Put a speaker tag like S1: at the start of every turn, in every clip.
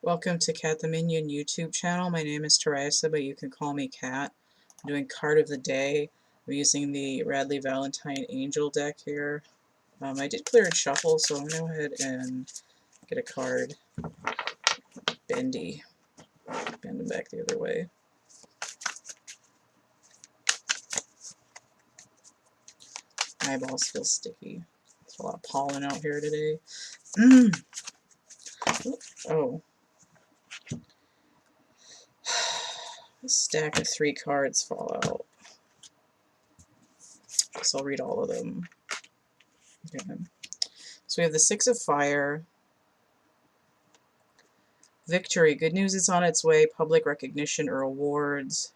S1: Welcome to CATtheMinion YouTube channel. My name is Teresa, but you can call me Cat. I'm doing card of the day. I'm using the Radleigh Valentine Angel deck here. I did clear and shuffle, so I'm going to go ahead and get a card. Bendy. Bend them back the other way. My eyeballs feel sticky. There's a lot of pollen out here today. Oh. A stack of 3 cards fall out. So I'll read all of them. Okay. So we have the 6 of Fire. Victory. Good news is on its way. Public recognition or awards.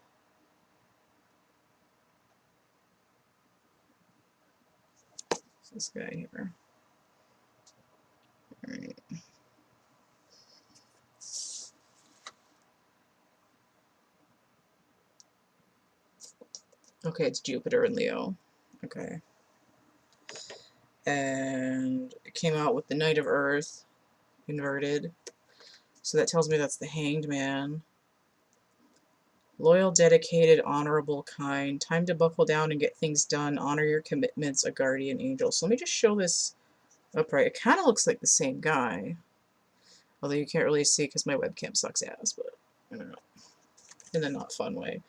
S1: This guy here. Alright. Okay, it's Jupiter and Leo. Okay. And it came out with the Knight of Earth inverted. So that tells me that's the Hanged Man. Loyal, dedicated, honorable, kind. Time to buckle down and get things done. Honor your commitments, a guardian angel. So let me just show this upright. It kind of looks like the same guy. Although you can't really see because my webcam sucks ass, but I don't know. In a not fun way.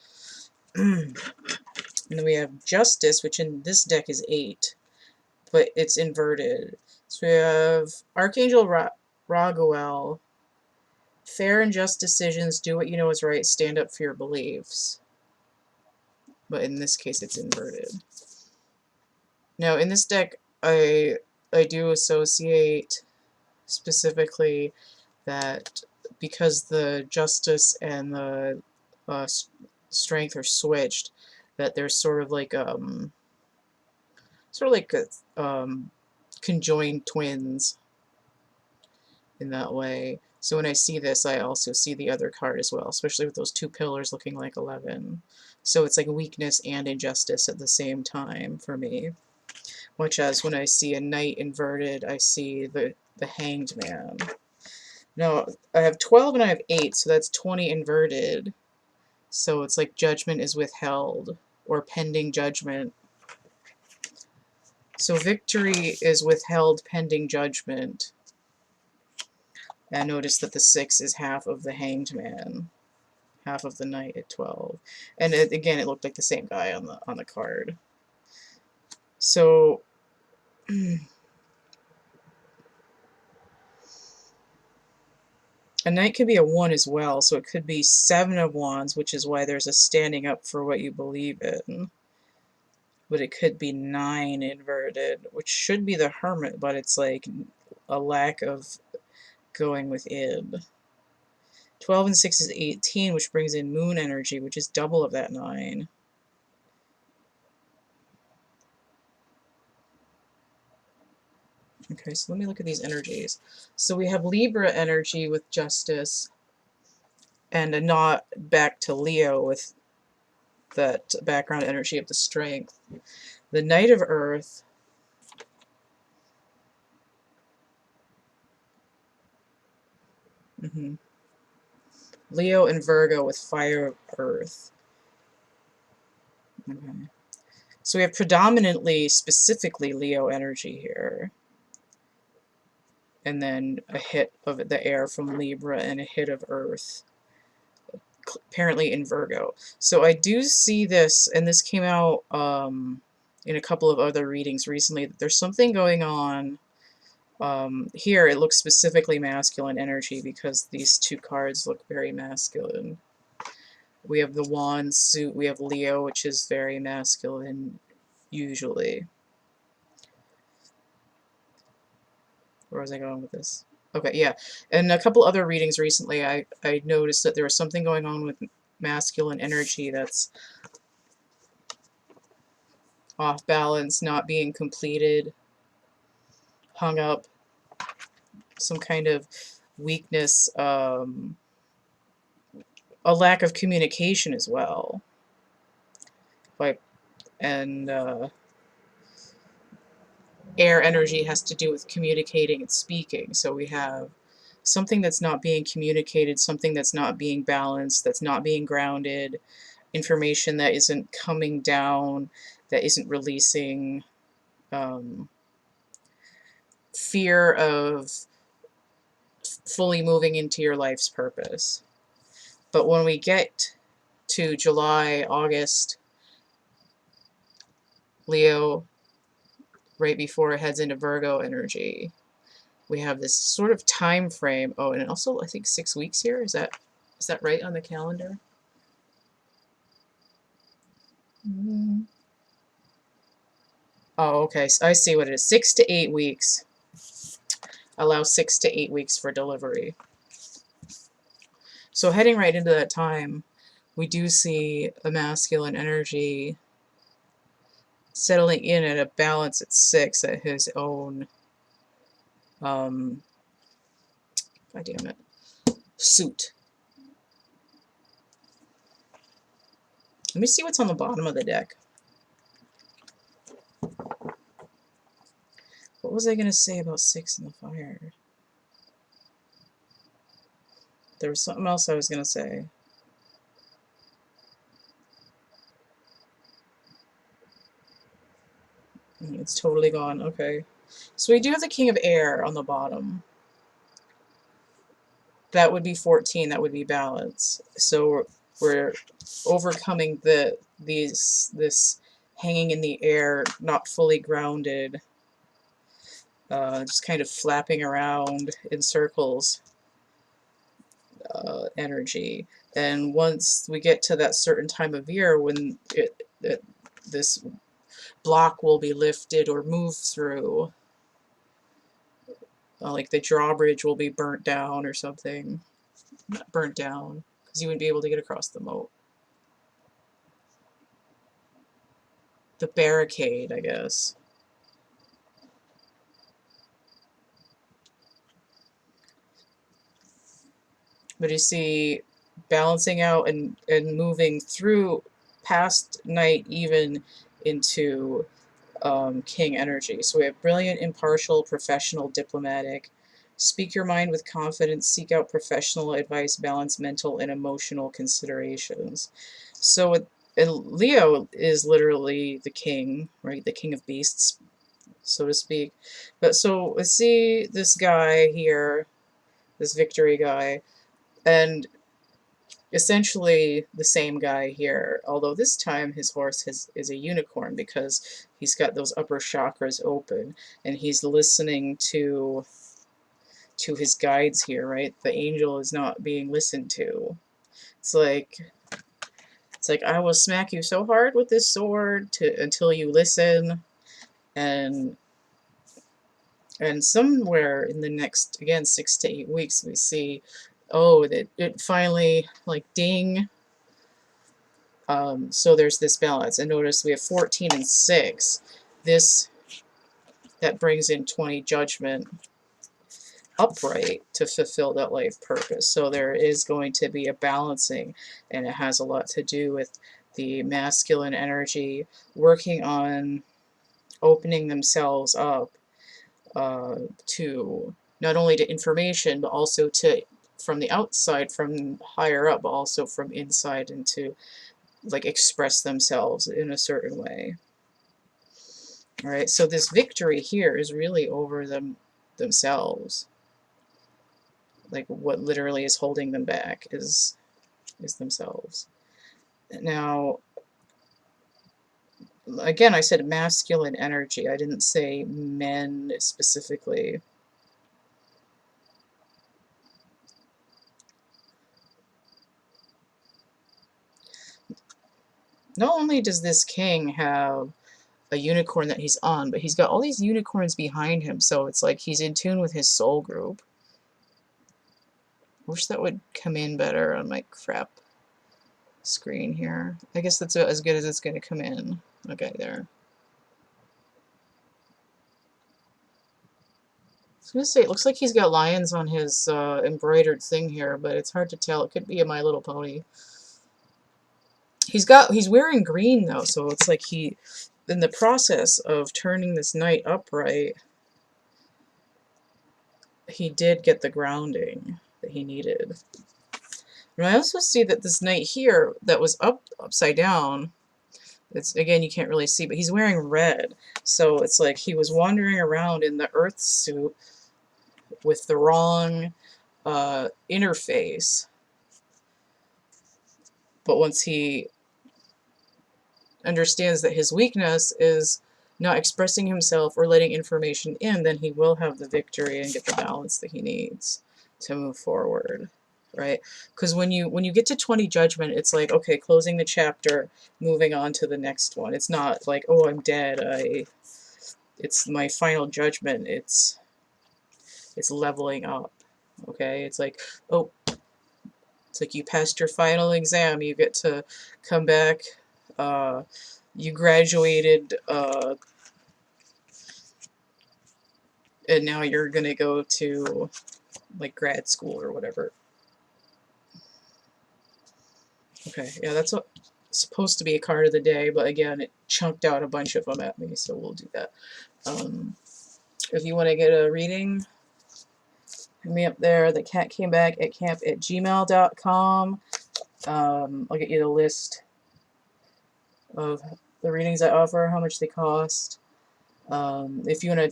S1: And then we have Justice, which in this deck is 8, but it's inverted. So we have Archangel Raguel. Fair and just decisions, do what you know is right, stand up for your beliefs. But in this case, it's inverted. Now, in this deck, I do associate specifically that because the Justice and the Strength are switched, that there's sort of like conjoined twins in that way. So when I see this, I also see the other card as well, especially with those 2 pillars looking like 11. So it's like weakness and injustice at the same time for me. Much as when I see a Knight inverted, I see the Hanged Man. Now, I have 12 and I have 8, so that's 20 inverted. So it's like judgment is withheld, or pending judgment. So victory is withheld pending judgment. And notice that the 6 is half of the Hanged Man, half of the Knight at 12. And again, it looked like the same guy on the card. So a Knight could be a 1 as well, so it could be 7 of Wands, which is why there's a standing up for what you believe in. But it could be 9 inverted, which should be the Hermit, but it's like a lack of going within. 12 and 6 is 18, which brings in Moon energy, which is double of that 9. Okay, so let me look at these energies. So we have Libra energy with Justice, and a knot back to Leo with that background energy of the Strength. The Knight of Earth. Leo and Virgo with Fire of Earth. Okay. So we have predominantly, specifically Leo energy here. And then a hit of the air from Libra and a hit of Earth. Apparently in Virgo. So I do see this, and this came out in a couple of other readings recently, that there's something going on. Here it looks specifically masculine energy because these 2 cards look very masculine. We have the Wand suit, we have Leo, which is very masculine, usually. Where was I going with this? Okay, yeah. And a couple other readings recently, I noticed that there was something going on with masculine energy that's off balance, not being completed, hung up, some kind of weakness, a lack of communication as well. And air energy has to do with communicating and speaking. So we have something that's not being communicated, something that's not being balanced, that's not being grounded, information that isn't coming down, that isn't releasing, fear of fully moving into your life's purpose. But when we get to July, August, Leo, right before it heads into Virgo energy, we have this sort of time frame. Oh, and also I think 6 weeks here. Is that right on the calendar? Oh, okay. So I see what it is. 6 to 8 weeks. Allow 6 to 8 weeks for delivery. So heading right into that time, we do see a masculine energy settling in at a balance at 6 at his own, God damn it, suit. Let me see what's on the bottom of the deck. What was I going to say about 6 in the fire? There was something else I was going to say. It's totally gone. Okay. So we do have the King of Air on the bottom. That would be 14. That would be balance. So we're overcoming this hanging in the air, not fully grounded, just kind of flapping around in circles energy. And once we get to that certain time of year when this block will be lifted or moved through, like the drawbridge will be burnt down or something. Not burnt down, because you wouldn't be able to get across the moat. The barricade, I guess. But you see, balancing out and moving through past night even into King energy. So we have brilliant, impartial, professional, diplomatic. Speak your mind with confidence, seek out professional advice, balance mental and emotional considerations. So and Leo is literally the king, right? The king of beasts, so to speak. But so let's see this guy here, this victory guy, and essentially the same guy here, although this time his horse is a unicorn because he's got those upper chakras open and he's listening to his guides here, right? The angel is not being listened to. It's like I will smack you so hard with this sword until you listen. and somewhere in the next, again, 6 to 8 weeks, we see, oh, it finally, like, ding. So there's this balance, and notice we have 14 and 6. That brings in 20 judgment upright to fulfill that life purpose. So there is going to be a balancing, and it has a lot to do with the masculine energy working on opening themselves up to not only to information, but also to from the outside, from higher up, but also from inside, and to like express themselves in a certain way. All right, so this victory here is really over themselves. Like what literally is holding them back is themselves. Now, again, I said masculine energy. I didn't say men specifically. Not only does this king have a unicorn that he's on, but he's got all these unicorns behind him, so it's like he's in tune with his soul group. I wish that would come in better on my crap screen here. I guess that's as good as it's going to come in. Okay, there. I was going to say, it looks like he's got lions on his embroidered thing here, but it's hard to tell. It could be a My Little Pony. He's wearing green, though, so it's like he, in the process of turning this knight upright, he did get the grounding that he needed. And I also see that this knight here that was upside down, it's, again, you can't really see, but he's wearing red. So it's like he was wandering around in the earth suit with the wrong interface. But once he understands that his weakness is not expressing himself or letting information in, then he will have the victory and get the balance that he needs to move forward, right? Because when you get to 20 judgment, it's like, okay, closing the chapter, moving on to the next one. It's not like, oh, I'm dead. It's my final judgment. It's leveling up. Okay, it's like, oh, it's like you passed your final exam. You get to come back. You graduated, and now you're gonna go to like grad school or whatever. Okay, yeah, that's what supposed to be a card of the day, but again, it chunked out a bunch of them at me, so we'll do that. If you want to get a reading, hit me up there, thecatcamebackatcamp@gmail.com. I'll get you the list of the readings I offer, how much they cost. If you want to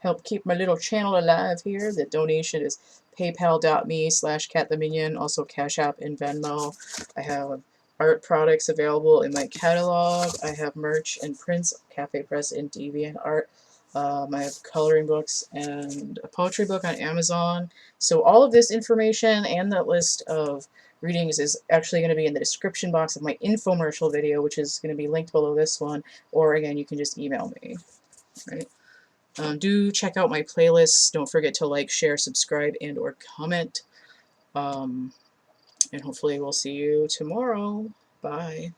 S1: help keep my little channel alive here, the donation is paypal.me/CATtheMinion, also Cash App and Venmo. I have art products available in my catalog. I have merch and prints, Cafe Press and DeviantArt. I have coloring books and a poetry book on Amazon. So all of this information and the list of readings is actually going to be in the description box of my infomercial video, which is going to be linked below this one, or again, you can just email me, right? Do check out my playlists. Don't forget to like, share, subscribe, and or comment. And hopefully we'll see you tomorrow. Bye.